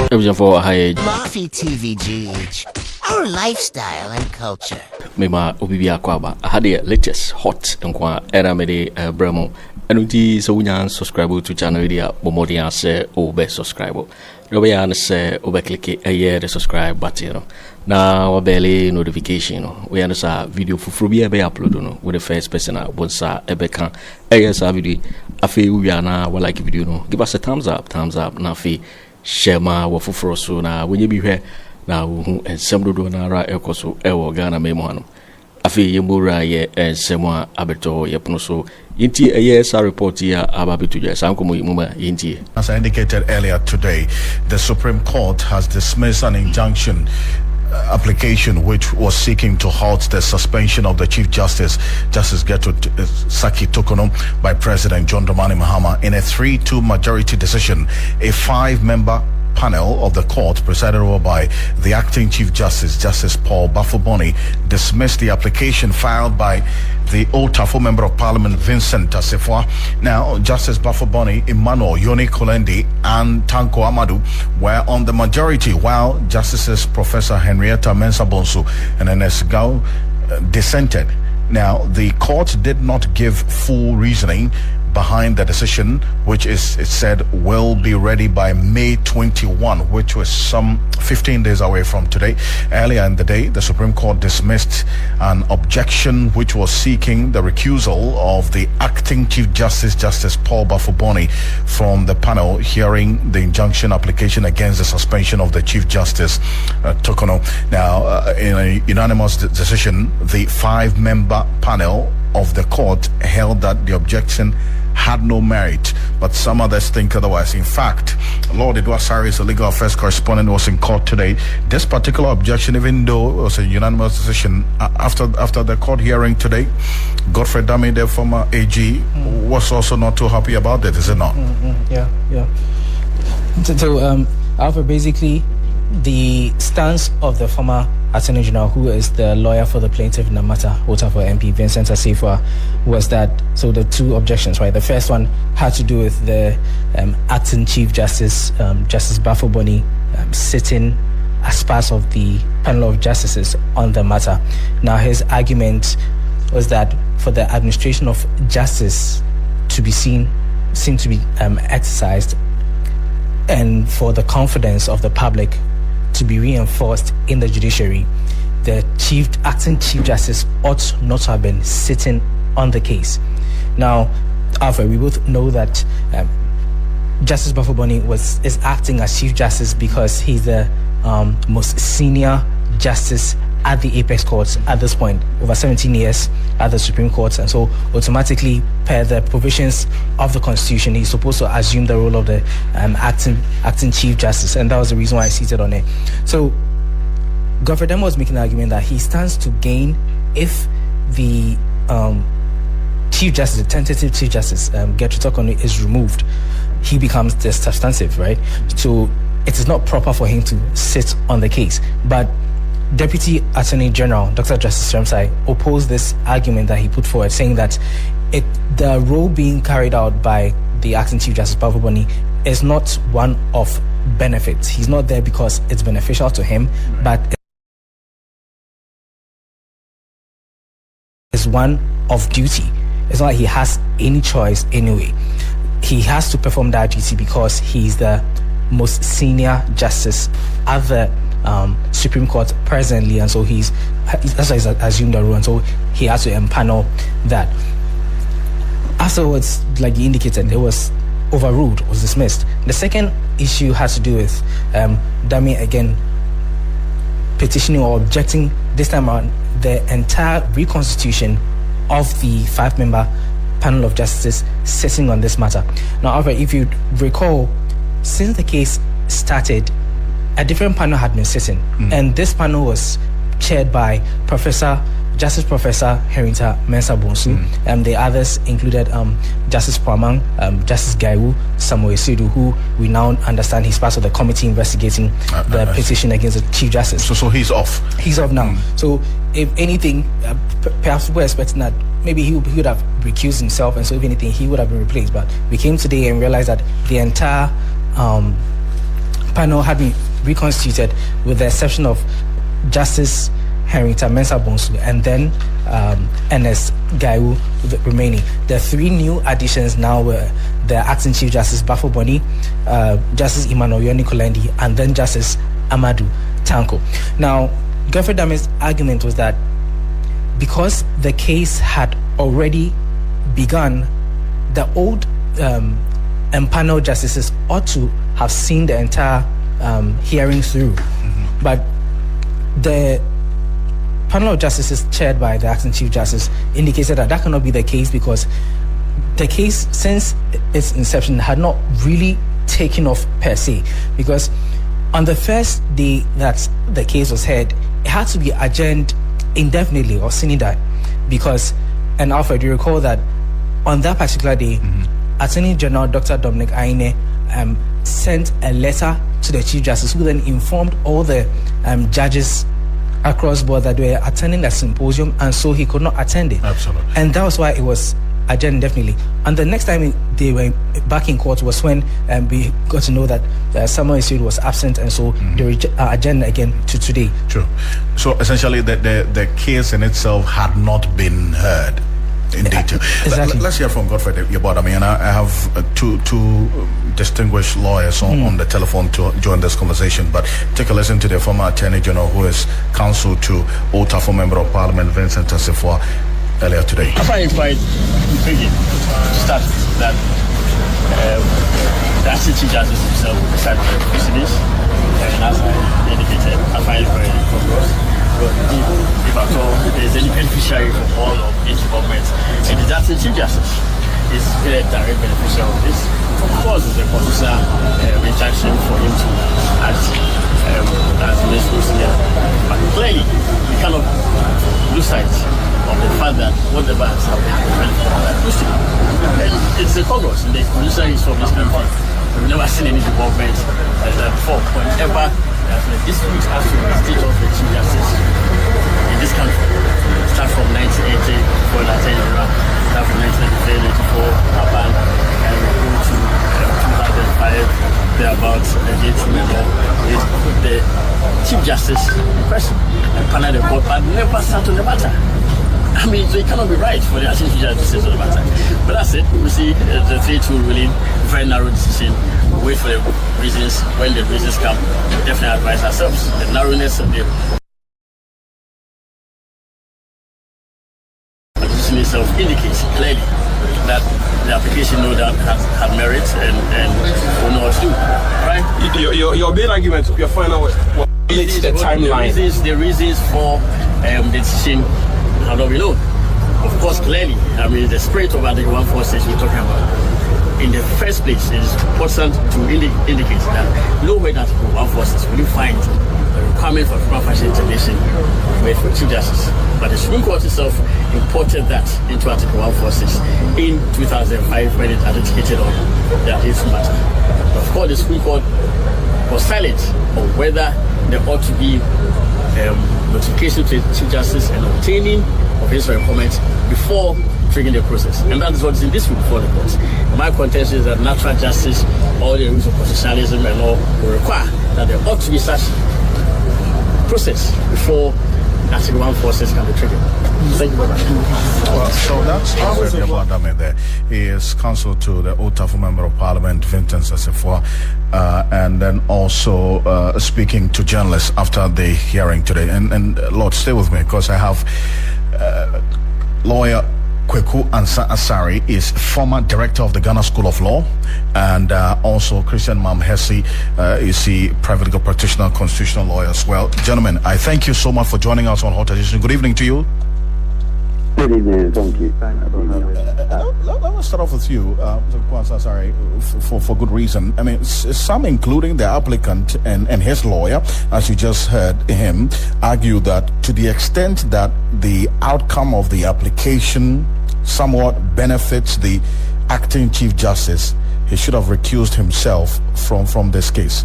for high Murphy TVGH, our lifestyle and culture. Mema Obibia Kwaba. I had the latest hot and qua era mede Bremo. And uti so we subscribe to channel media Bomodia say obe subscribe. Robian say obe click a year the subscribe button. Now our belly notification. We understand video for Frubia be upload with the first person bonsa ebeka ASR video. Afi we are now like video no. Give us a thumbs up na fi share ma wofoforo so na when you be here na hu ensem dodo na ra ekoso ewo Ghana memo ano afi yemura ye ensem a abeto yepono so yinti ASR report here ababetu je sankomo yimuma yinti. As I indicated earlier today, the Supreme Court has dismissed an injunction application which was seeking to halt the suspension of the Chief Justice Gertrude Saki Tokono by President John Dramani Mahama in a 3-2 majority decision. A 5-member panel of the court, presided over by the acting Chief Justice Paul Bafuboni, dismissed the application filed by the Otafo Member of Parliament Vincent Asifwa. Now, Justice Bafuboni, Emmanuel Yoni Kolendi, and Tanko Amadou were on the majority, while Justices Professor Henrietta Mensah Bonsu and Ernest Gao dissented. Now, the court did not give full reasoning behind the decision, which it said will be ready by May 21, which was some 15 days away from today. Earlier in the day, the Supreme Court dismissed an objection which was seeking the recusal of the acting Chief Justice Paul Bafuboni from the panel hearing the injunction application against the suspension of the Chief Justice Tokono. Now, in a unanimous decision, the 5-member panel of the court held that the objection had no merit, but some others think otherwise. In fact, Lord Edward Saris, a legal affairs correspondent, was in court today. This particular objection, even though it was a unanimous decision, after the court hearing today, Godfrey Dami, the former AG, was also not too happy about it, is it not? Yeah. So, Alpha, basically, the stance of the former Attorney General, who is the lawyer for the plaintiff in the matter, Otafo MP Vincent Asifwa, was that, so the two objections, right? The first one had to do with the acting Chief Justice, Justice Bafuboni, sitting as part of the panel of justices on the matter. Now, his argument was that for the administration of justice to be seemed to be exercised, and for the confidence of the public to be reinforced in the judiciary, the acting Chief Justice ought not to have been sitting on the case. Now, Alfred, we both know that Justice Bafuboni is acting as Chief Justice because he's the most senior justice at the apex courts at this point, over 17 years at the Supreme Court, and so automatically, per the provisions of the Constitution, he's supposed to assume the role of the acting Chief Justice, and that was the reason why I seated on it. So, Godfrey Demo was making the argument that he stands to gain if the Chief Justice, the tentative Chief Justice, Gertrude Tokono, is removed. He becomes the substantive, right? So, it is not proper for him to sit on the case, but Deputy Attorney General Dr. Justice Ramsay opposed this argument that he put forward, saying that the role being carried out by the acting Chief Justice Bafuboni is not one of benefits. He's not there because it's beneficial to him, but it's one of duty. It's not like he has any choice anyway. He has to perform that duty because he's the most senior justice at the Supreme Court presently, and so that's why he's assumed the role, and so he has to empanel that. Afterwards, like you indicated, it was overruled, was dismissed. The second issue has to do with Dami again petitioning or objecting this time around the entire reconstitution of the 5-member panel of justices sitting on this matter. Now, however, if you recall, since the case started, a different panel had been sitting, and this panel was chaired by Justice Professor Henrietta Mensah Bonsu, and the others included Justice Pramang, Justice Gaiwu, Samuel Sidu, who we now understand he's part of the committee investigating the petition against the Chief Justice. So he's off. He's off now. So if anything, perhaps we're expecting that maybe he would have recused himself, and so if anything, he would have been replaced. But we came today and realized that the entire panel had been reconstituted with the exception of Justice Henrietta Mensah Bonsu and then Ernest Gaiwu remaining. The three new additions now were the acting Chief Justice Bafo Boni, Justice Emmanuel Yoni Kolendi, and then Justice Amadou Tanko. Now, Godfrey Dame's argument was that because the case had already begun, the old empaneled justices ought to have seen the entire hearing through. But the panel of justices chaired by the acting Chief Justice indicated that cannot be the case because the case, since its inception, had not really taken off per se. Because on the first day that the case was heard, it had to be adjourned indefinitely or sine die. Because, and Alfred, you recall that on that particular day, Attorney General Dr. Dominic Aine sent a letter to the Chief Justice, who then informed all the judges across board that they were attending the symposium, and so he could not attend it. Absolutely. And that was why it was adjourned indefinitely. And the next time they were back in court was when we got to know that Samuel Isiud was absent, and so they were adjourned again to today. True. So essentially, the case in itself had not been heard in detail. Exactly. Let's hear from Godfrey Yeboah. I mean, I have two distinguished lawyers on the telephone to join this conversation, but take a listen to the former Attorney General, who is counsel to Old Tafo Member of Parliament Vincent Assefuah, earlier today. I find it quite intriguing to start that the Acting Chief Justice himself decided to proceedings, and as I indicated, I find it very congruous. But if at all, there is any beneficiary for all of each government, and the Acting Chief Justice is really a direct beneficiary of this. Of course, it's a constitutional injunction for him to act as Minister Senior, but clearly, we cannot lose sight of the fact that whatever has happened is benefit of that Christian. And it's a congruous in the constitutional history of this country. We've never seen any development like that before. Whenever this week has to be the state of the Chief Justice in this country. Start from 1980 for the Attorney General, start from 1993, 94, Aban, and we go to 2005, thereabouts, the Chief Justice in person, and panel the court, but never sat on the matter. I mean, so it cannot be right for the Acting Chief Justice to say on the matter. But that's it. We see the 3-2 ruling, very narrow decision. We wait for the reasons. When the reasons come, we definitely advise ourselves. The narrowness of the decision itself indicates clearly that the application, no doubt, has merits and will know what to do. Right? Your main argument, your final what is the timeline? The reasons for the decision have not been known. Of course, clearly, I mean, the spirit of Article 146 we're talking about, in the first place, it is important to indicate that nowhere in Article 146 will you find a requirement for prima facie intervention made for Chief Justice. But the Supreme Court itself imported that into Article 146 in 2005 when it adjudicated on the Hadith matter. But of course, the Supreme Court was silent on whether there ought to be notification to the Chief Justice and obtaining of his requirement before triggering the process. And that is what is in this week before the court. My contention is that natural justice, all the rules of constitutionalism and law will require that there ought to be such process before Article 146 can be triggered. Thank you very much. Well, so that's Godfrey Yeboah there. He is counsel to the Old Tafo Member of Parliament, Vincent Assefuah, and then also speaking to journalists after the hearing today. And Lord, stay with me because I have lawyer Kweku Ansa Asari is former director of the Ghana School of Law, and also Christian Mamhesi is the private legal practitioner, constitutional lawyer as well. Gentlemen, I thank you so much for joining us on Hot Edition. Good evening to you. Good evening, thank you. Let me start off with you, sorry, for good reason. I mean, some, including the applicant and his lawyer, as you just heard him, argue that to the extent that the outcome of the application somewhat benefits the acting Chief Justice, he should have recused himself from this case.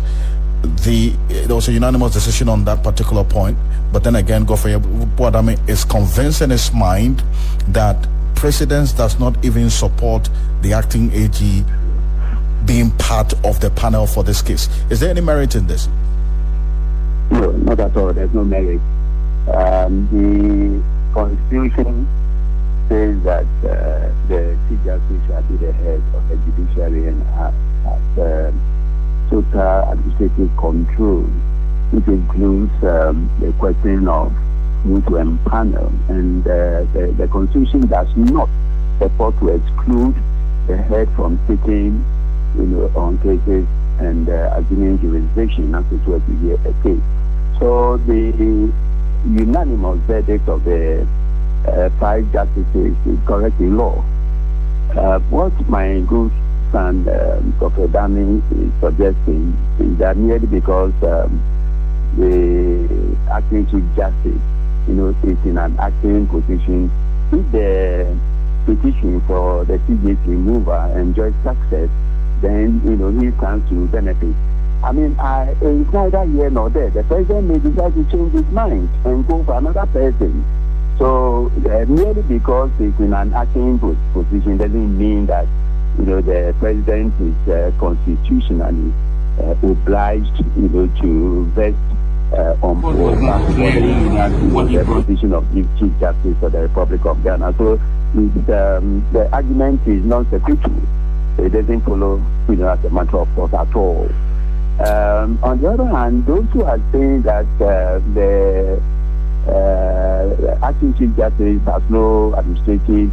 There was a unanimous decision on that particular point, but then again, Godfrey Yeboah is convinced in his mind that precedence does not even support the acting AG being part of the panel for this case. Is there any merit in this? No, not at all. There's no merit. The Constitution says that the Chief Justice shall be the head of the judiciary and has total administrative control, which includes the question of who to empanel. And the Constitution does not purport to exclude the head from sitting, on cases and assuming jurisdiction as it were to hear a case. So the unanimous verdict of the 5 justices is correct in law. What my good son, Dr. Dami, is suggesting is that merely because the acting Chief Justice, is in an acting position, if the petition for the CJ's removal enjoys success, then, he stands to benefit. I mean, it's neither here nor there. The president may decide to change his mind and go for another person. So, merely because he's in an acting position doesn't mean that, the president is constitutionally obliged, to vest on the position of Chief Justice of the Republic of Ghana. So, the argument is non-sequitur. It doesn't follow, as a matter of course at all. On the other hand, those who are saying that the acting Chief Justice has no administrative,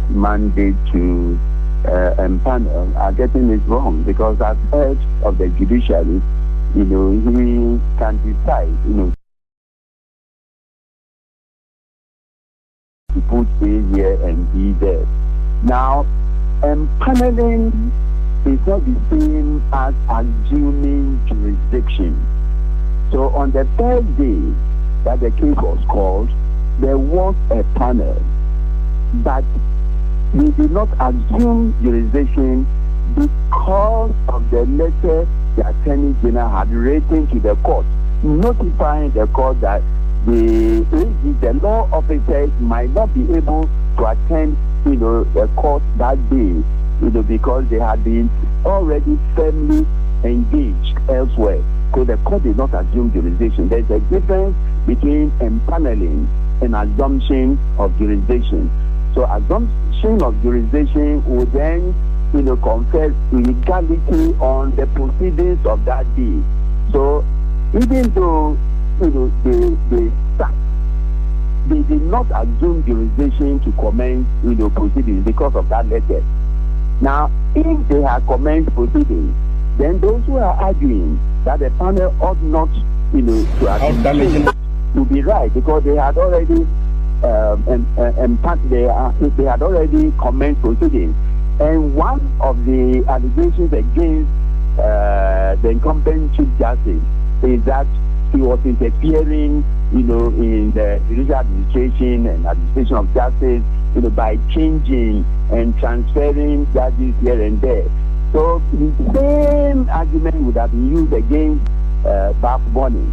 mandate to empanel are getting it wrong, because as head of the judiciary, he can decide, to put A here and B there. Now, empaneling is not the same as assuming jurisdiction. So on the third day that the case was called, there was a panel, but we did not assume jurisdiction because of the letter the Attorney General had written to the court, notifying the court that the law officers might not be able to attend, the court that day, because they had been already firmly engaged elsewhere. So the court did not assume jurisdiction. There's a difference between empaneling and assumption of jurisdiction. So assumption of jurisdiction would then, confer legality on the proceedings of that day. So even though, they did not assume jurisdiction to commence, proceedings because of that letter. Now, if they had commenced proceedings, then those who are arguing that the panel ought not, to assume to be right, because they had already they had already commenced proceedings. And one of the allegations against the incumbent Chief Justice is that he was interfering, in the judicial administration and administration of justice, by changing and transferring judges here and there. So the same argument would have been used against Bafuboni.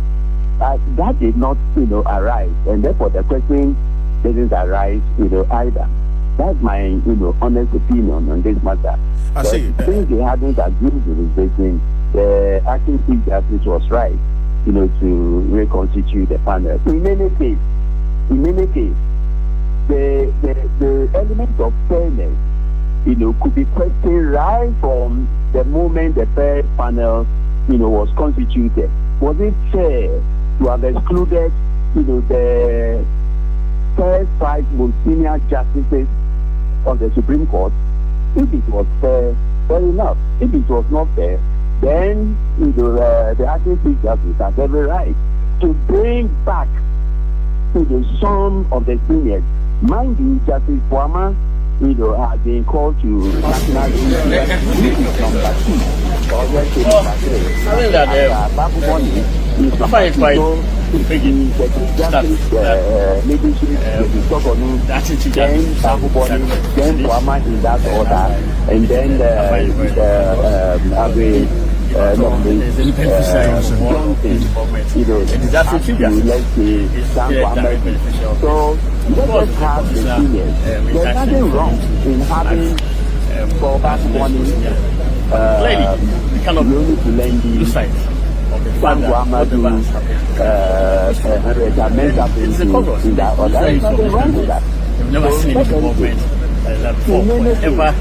That did not, arise, and therefore the question didn't arise, either. That's my, honest opinion on this matter. I see. Since they hadn't agreed jurisdiction, the acting Chief Justice was right, to reconstitute the panel. In any case, the element of fairness, could be questioned right from the moment the first panel, was constituted. Was it fair to have excluded, the first 5 most senior justices of the Supreme Court? If it was fair, fair enough. If it was not fair, then the acting Chief Justice has every right to bring back some of the seniors. Mind you, Justice Fuama, has been called to national duty number 2. I think that Bafuboni is quite then Bafuboni, then Fuama in that order, and then So let us have the seniors. There's nothing wrong in having for back money. Clearly, we cannot lose sight of the fact that whatever has happened, it's a cover. There's nothing wrong with that. We've never seen any movement like before. Whenever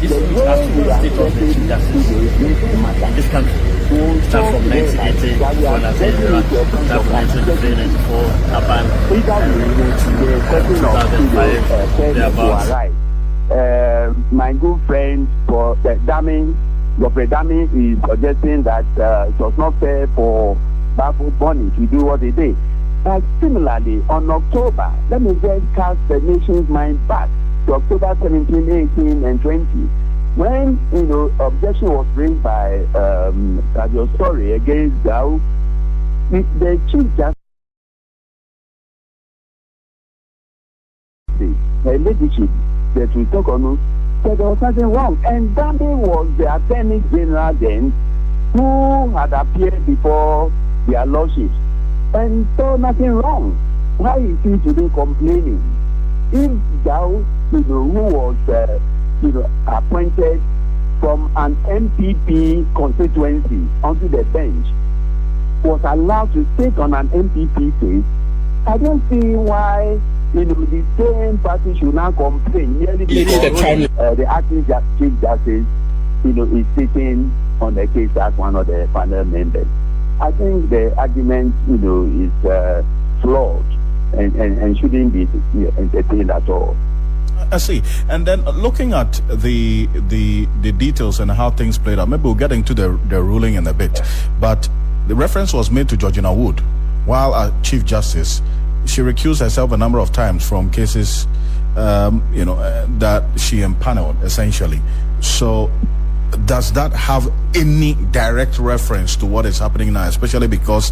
this has to do with the state of the chief justice in this country. Start from 1980, start from 1994, Aban, my good friend for Dami, Dr. Dami is suggesting that it was not fair for Babu Bonny to do what he did. But similarly, on October, let me just cast the nation's mind back to October 17, 18, and 20. When, objection was raised by your story against Gao, the Chief Justice, her leadership, that we talk on, said there was nothing wrong. And Dami was the Attorney General then, who had appeared before their lordships, and saw nothing wrong. Why is he today complaining? If Gao, who was appointed from an MPP constituency onto the bench, was allowed to take on an MPP case, I don't see why the same party should now complain merely because the acting Chief Justice is sitting on the case as one of the panel members. I think the argument is flawed and shouldn't be entertained at all. I see. And then looking at the details and how things played out, maybe we'll get into the ruling in a bit. But the reference was made to Georgina Wood, while a Chief Justice, she recused herself a number of times from cases, that she empaneled, essentially. So does that have any direct reference to what is happening now, especially because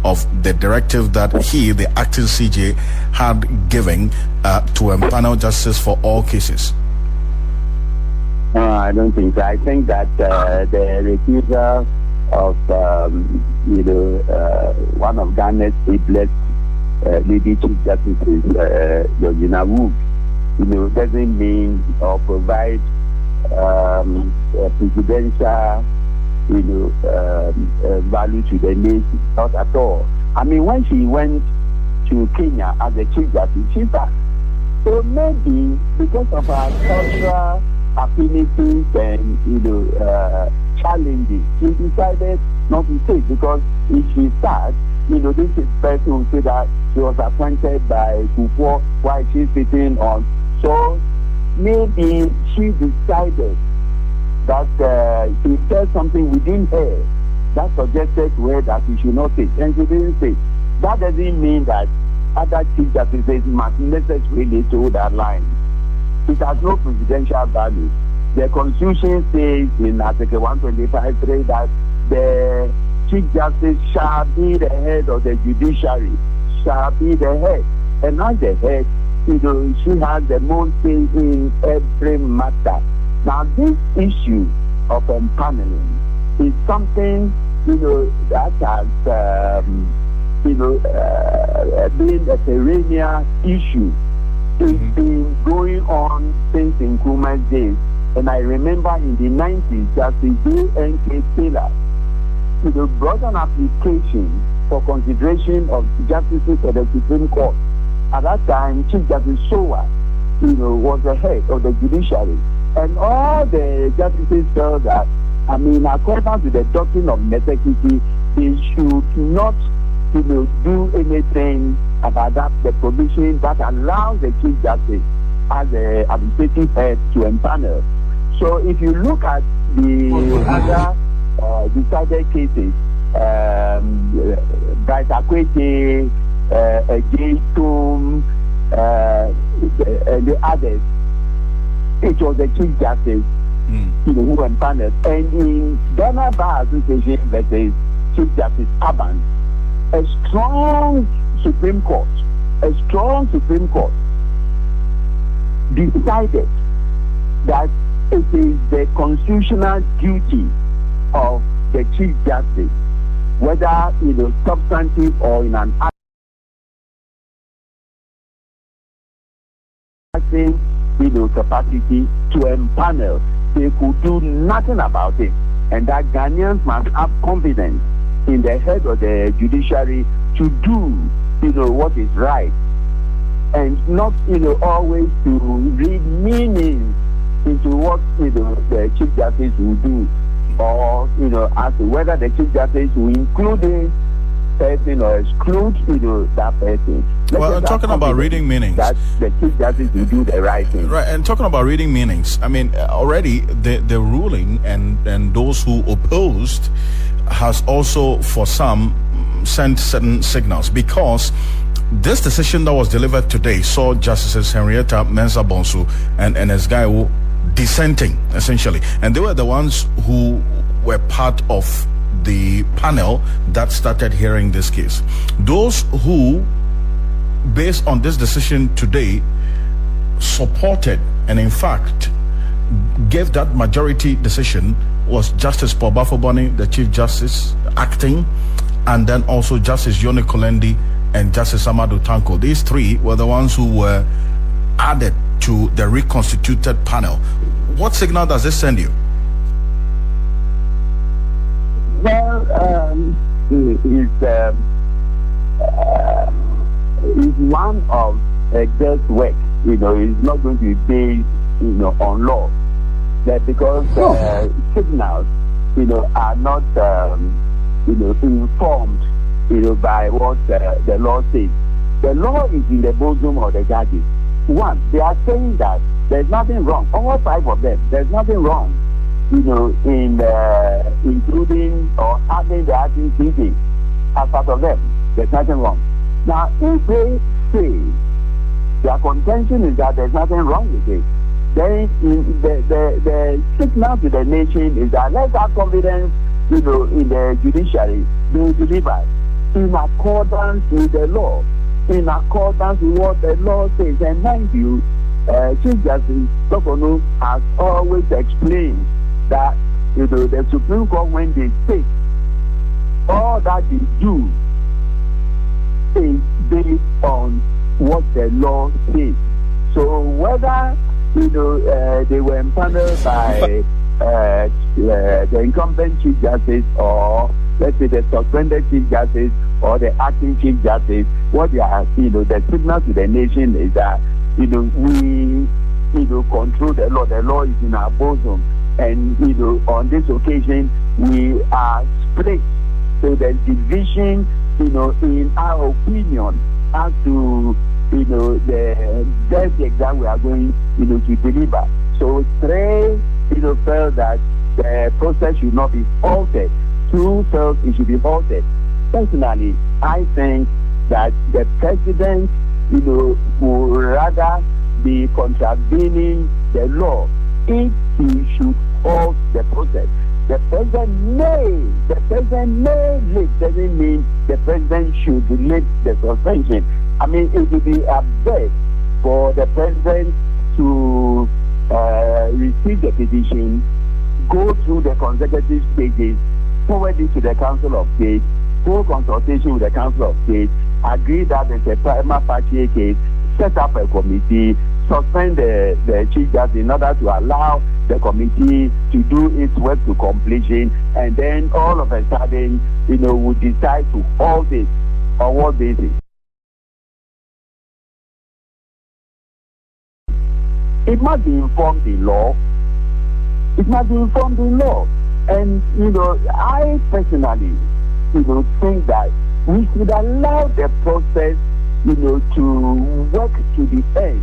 of the directive that the acting CJ, had given to empanel justice for all cases? I don't think so. I think that the refusal of one of Ghana's ablest Lady Chief Justice, Georgina Wood, doesn't mean or provide presidential, value to the nation, not at all. I mean, when she went to Kenya as a Chief Justice, she passed. So maybe because of her cultural affinities and challenges, she decided not to take, because if she starts, this person will say that she was appointed by Kufuor while she's sitting on. So maybe she decided that she said something within her that suggested to her that she should not take, and she didn't take. That doesn't mean that other Chief Justices must necessarily toe that line. It has no presidential value. The Constitution says in Article 125.3 that the Chief Justice shall be the head of the judiciary, shall be the head. And as the head, she has the most say in every matter. Now, this issue of empaneling is something, that has, been a perennial issue. It's been going on since Nkrumah's days. And I remember in the 90s, Justice D.N.K. Taylor, brought an application for consideration of justices of the Supreme Court. At that time, Chief Justice Showa, was the head of the judiciary. And all the justices felt that, according to the doctrine of necessity, they should not, do anything about that, the provision that allows the Chief Justice as the administrative head to empanel. So if you look at the other decided cases, Bryce Akwete, J. Tom, and the others, it was the Chief Justice who empaneled. And in Ghana Bar Association versus Chief Justice Aban, a strong Supreme Court decided that it is the constitutional duty of the Chief Justice, whether substantive or in an acting, capacity to empanel. They could do nothing about it. And that Ghanaians must have confidence in the head of the judiciary to do, what is right. And not, always to read meaning into what, the Chief Justice will do. Or, as to whether the Chief Justice will include this person or exclude, that person. Well, talking about reading meanings, that the Chief Justice will do the right thing. Right, and talking about reading meanings, I mean, already the ruling and those who opposed has also, for some, sent certain signals, because this decision that was delivered today saw Justices Henrietta Mensah Bonsu and Ernest Gaiwo dissenting, essentially. And they were the ones who were part of the panel that started hearing this case. Those who, based on this decision today, supported and in fact gave that majority decision was Justice Paul Bafoboni, the Chief Justice, acting, and then also Justice Yoni Kolendi and Justice Amadou Tanko. These three were the ones who were added to the reconstituted panel. What signal does this send you? Well, it's one of guesswork. It's not going to be based, on law. That because signals, are not, informed, by what the law says. The law is in the bosom of the judges. One, they are saying that there's nothing wrong. All five of them, there's nothing wrong, in including or adding the acting CJ as part of them. There's nothing wrong. Now, if they say their contention is that there's nothing wrong with it, then the signal to the nation is that let's have confidence, in the judiciary. They will deliver in accordance with the law, in accordance with what the law says. And mind you, Chief Justice Tokono has always explained that, the Supreme Court, when they say all that they do is based on what the law says. So whether they were empaneled by the incumbent Chief Justice, or let's say the suspended Chief Justice, or the acting Chief Justice, what they are, the signal to the nation is that, we, control the law. The law is in our bosom, and on this occasion we are split. So there's division, in our opinion as to, the verdict that we are going, to deliver. So three, felt that the process should not be altered. Two felt it should be altered. Personally, I think that the president, would rather be contravening the law if he should halt the process. The president may lift, doesn't mean the president should lift the suspension. I mean, it would be absurd for the president to receive the petition, go through the consecutive stages, forward it to the Council of State, hold consultation with the Council of State, agree that there's a prima facie case, set up a committee, suspend the Chief Justice in order to allow the committee to do its work to completion, and then all of a sudden, would decide to halt it. On what basis? It must be informed in law. It must be informed in law. And, I personally, think that we should allow the process, to work to the end.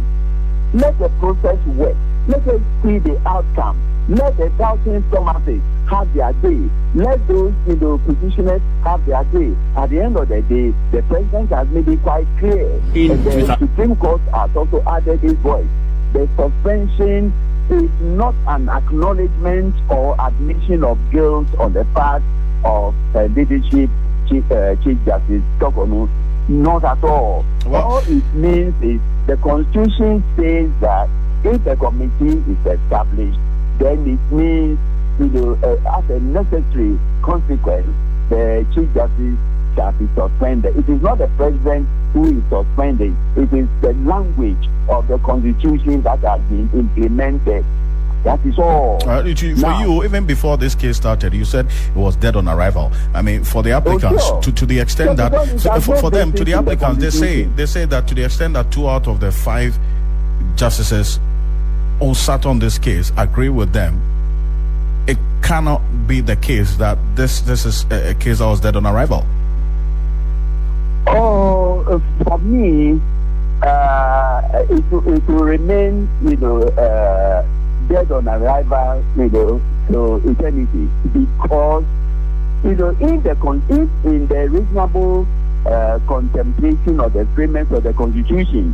Let the process work. Let us see the outcome. Let the doubting Thomases have their day. Let those, petitioners have their day. At the end of the day, the president has made it quite clear. And the Supreme Court has also added his voice. The suspension is not an acknowledgement or admission of guilt on the part of leadership Chief Justice Tokono. Not at all. Well, all it means is the Constitution says that if a committee is established, then it means, as a necessary consequence, the Chief Justice that is suspended. It is not the president who is suspended. It is the language of the constitution that has been implemented. That is all. For you, even before this case started, you said it was dead on arrival. I mean, for the applicants, to the extent that for them, to the applicants, they say that to the extent that 2 out of the 5 justices who sat on this case agree with them, it cannot be the case that this is a case that was dead on arrival. Oh, for me, it will remain, dead on arrival, to eternity, because, in the reasonable contemplation of the premise of the Constitution,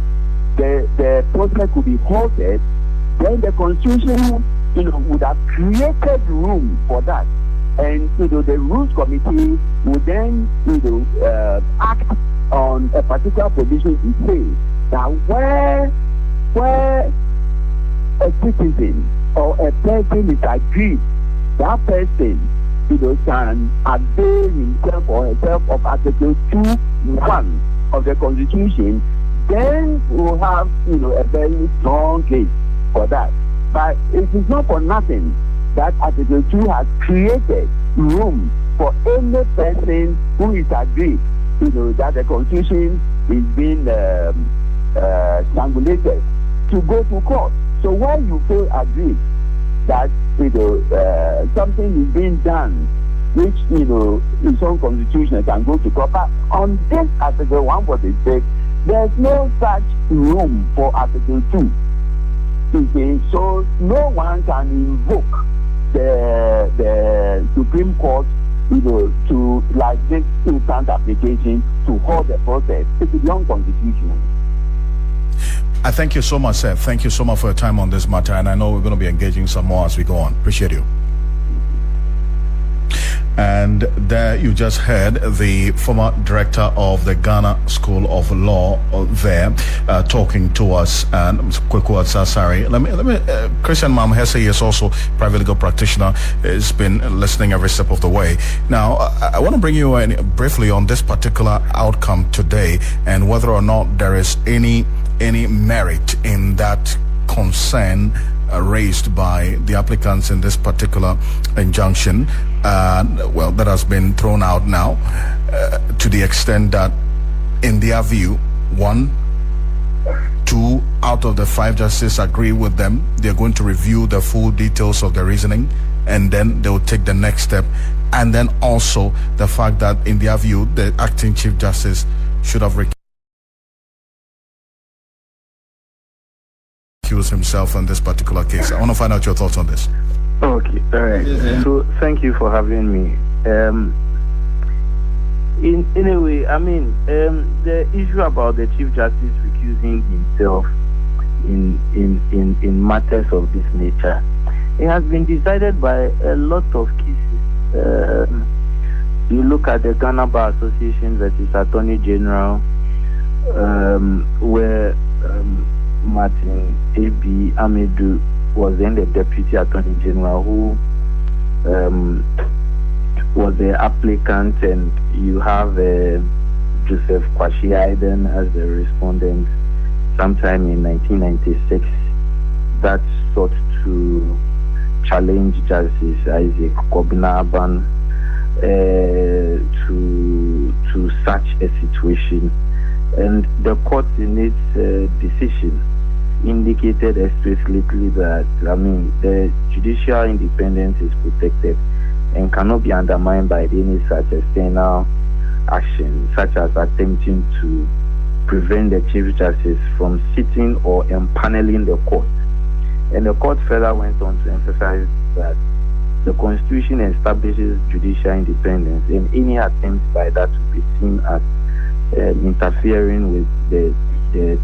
the process could be halted, then the Constitution, would have created room for that, and the Rules Committee would then, act on a particular provision to say that where a citizen or a person is aggrieved, that person, can avail himself or herself of Article 2(1) of the Constitution, then we'll have, a very strong case for that. But it is not for nothing that Article 2 has created room for any person who is aggrieved, that the Constitution is being strangulated, to go to court. So when you feel aggrieved that something is being done which is unconstitutional, can go to court. But on this Article 146, there's no such room for Article 2. Okay, so no one can invoke the Supreme Court, to like this instant application to hold the process. It is unconstitutional. I thank you so much, sir. Thank you so much for your time on this matter, and I know we're going to be engaging some more as we go on. Appreciate you. And there you just heard the former director of the Ghana School of Law there talking to us, and Kweku Asasare. Let me Christian Mamhese is also private legal practitioner, has been listening every step of the way. Now I want to bring you in briefly on this particular outcome today, and whether or not there is any merit in that concern raised by the applicants in this particular injunction, that has been thrown out now, to the extent that, in their view, 2 out of the 5 justices agree with them. They're going to review the full details of the reasoning, and then they will take the next step. And then also the fact that, in their view, the acting Chief Justice should have himself in this particular case. I want to find out your thoughts on this. Okay, all right. So thank you for having me. In a way, I mean, the issue about the Chief Justice recusing himself in matters of this nature, it has been decided by a lot of cases. You look at the Ghana Bar Association versus Attorney General, where Martin A.B. Amedu was then the Deputy Attorney General who was the applicant, and you have Joseph Kwashi Aiden as the respondent sometime in 1996 that sought to challenge Justice Isaac Kobina-Aban to such a situation. And the court in its decision indicated explicitly that, the judicial independence is protected and cannot be undermined by any such external action, such as attempting to prevent the Chief Justice from sitting or empaneling the court. And the court further went on to emphasize that the Constitution establishes judicial independence, and any attempt by that to be seen as interfering with the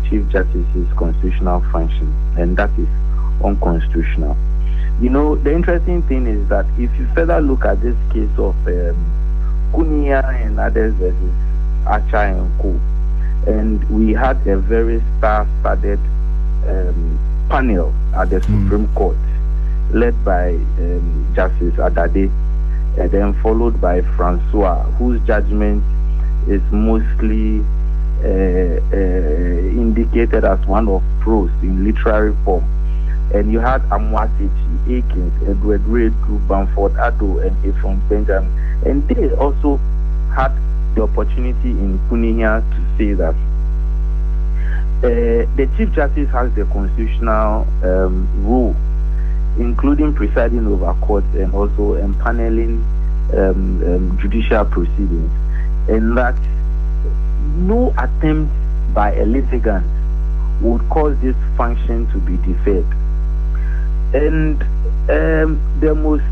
Chief Justice's constitutional function, and that is unconstitutional. The interesting thing is that if you further look at this case of Kunia and others versus Acha and Co., and we had a very star-studded panel at the Supreme Court, led by Justice Adade, and then followed by Francois, whose judgment is mostly indicated as one of prose in literary form. And you had Amwasechi, Akins, Edward Reid, Bamford Addo, and Ephraim Benjamin. And they also had the opportunity in Kunihia to say that the Chief Justice has the constitutional role, including presiding over courts and also empaneling judicial proceedings, and that no attempt by a litigant would cause this function to be deferred. And the most,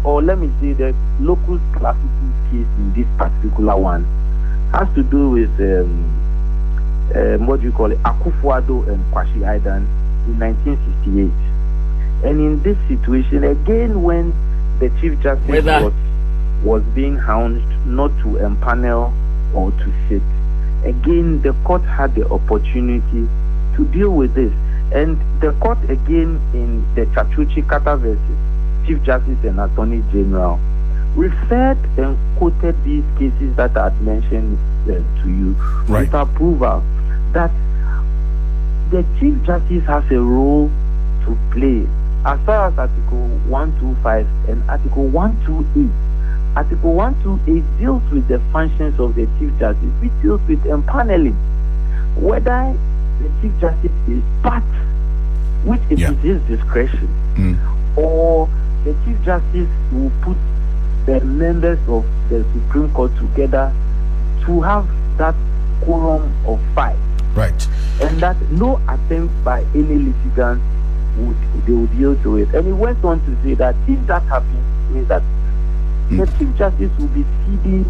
or let me say, the locus classicus case in this particular one has to do with what do you call it, Akufo-Addo and Kwasi Aidan in 1968. And in this situation, again, when the Chief Justice was being hounded not to empanel or to sit, again, the court had the opportunity to deal with this. And the court, again, in the Chachuchi Kata versus Chief Justice and Attorney General, referred and quoted these cases that I had mentioned to you with approval, that the Chief Justice has a role to play as far as Article 125 and Article 128. Article 128 deals with the functions of the Chief Justice, which deals with empaneling. Whether the Chief Justice is part, which is his discretion, or the Chief Justice will put the members of the Supreme Court together to have that quorum of 5. Right. And that no attempt by any litigant they would yield to it. And he went on to say that if that happens, means that the Chief Justice will be ceding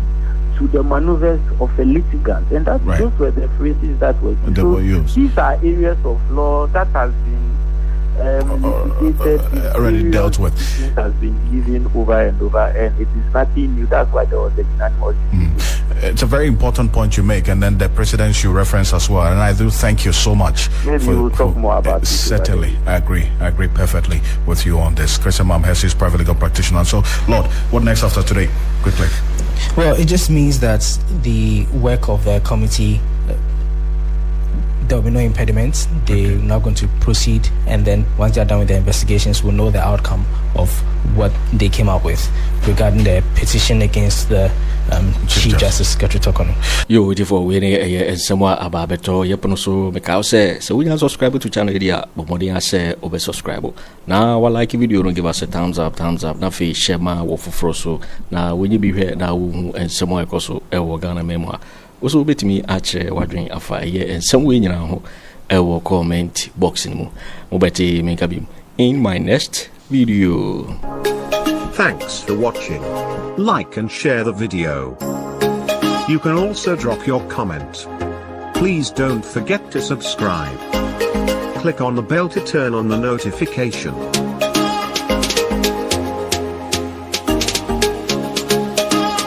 to the maneuvers of a litigant. And that those were the phrases that were used. These are areas of law that has been litigated, already dealt with. It has been given over and over, and it is nothing new. That's why there was a unanimous. It's a very important point you make, and then the precedents you reference as well. And I do thank you so much. Maybe we'll talk more about it. Certainly, I agree perfectly with you on this. Chris Mamhesi is private legal practitioner. So, Lord, what next after today? Quickly. Well, it just means that the work of the committee, there will be no impediments. They're now going to proceed, and then once they are done with the investigations, we'll know the outcome of what they came up with regarding the petition against the Chief Justice Gertrude Torkornoo. Yo, before we need somewhere about better, you know, so make out say so we can subscribe to channel area, but more than say over subscribe. Now, I like video, don't give us a thumbs up. Now, share my work for froso. Now, when you be here now, and somewhere also, Ghana memoir. Also, bet me at wondering if I and some way now, I will comment boxing in my next video. Thanks for watching. Like and share the video. You can also drop your comment. Please don't forget to subscribe. Click on the bell to turn on the notification.